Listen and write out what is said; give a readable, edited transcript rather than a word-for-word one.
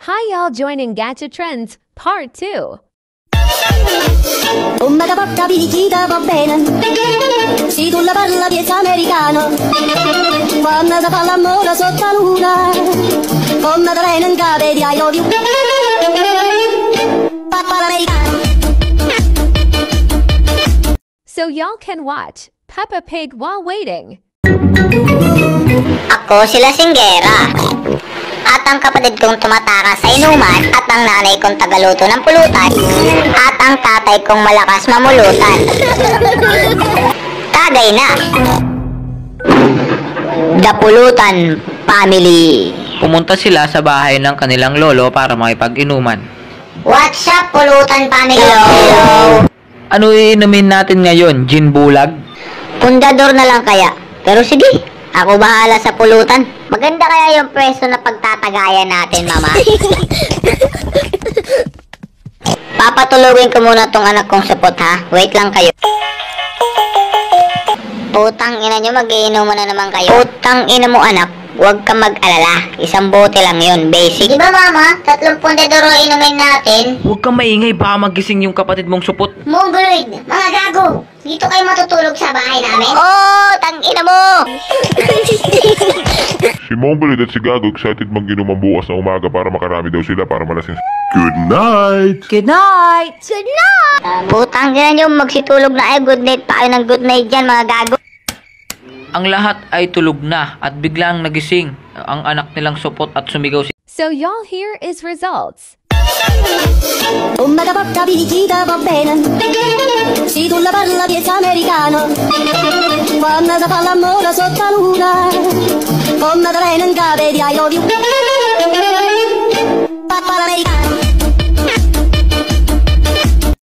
Hi y'all joining Gacha Trends Part 2. Come da porta picchita va bene, se tu la parla piezza americano, quando da fa l'amore sotto la luna, come da lei non cade di I love you, papà l'americano. So y'all can watch Peppa Pig while waiting. Ako sila Singgera. At ang kapatid kong tumatakas sa inuman, at ang nanay kong tagaluto ng pulutan, at ang tatay kong malakas mamulutan. Tagay na! The Pulutan Family. Pumunta sila sa bahay ng kanilang lolo para makipag-inuman. What's up, Pulutan Family? Hello! Ano iinumin natin ngayon? Gin bulag? Pundador na lang kaya. Pero sige, ako bahala sa pulutan. Maganda kaya yung pwesto na pagtatagayan natin, mama. Papatulugin ko muna tong anak kong supot, ha? Wait lang kayo. Putang ina nyo, mag-iinuman na naman kayo. Putang ina mo, anak. Huwag kang mag-alala. Isang bote lang yun, basic. Di ba, mama? 3 pundador inumin natin. Huwag kang maingay, baka magising yung kapatid mong supot. Mongoloid, mga gago. Dito kayo matutulog sa bahay namin? Oh, tang ina mo! Si Mongoloid at si Gago excited mag-inuman bukas na umaga para makarami daw sila para malasing. Good night! Good night. Good night! Putang ina nyo, magsitulog na ay good night pa kayo ng good night dyan, mga gago. Ang lahat ay tulog na at biglang nagising ang anak nilang supot at sumigaw si... So y'all here is results. Come da porta picchita va bene, se tu la parla piezza americano, quando da fa l'amore sotto la luna, come da lei non cade di I love you.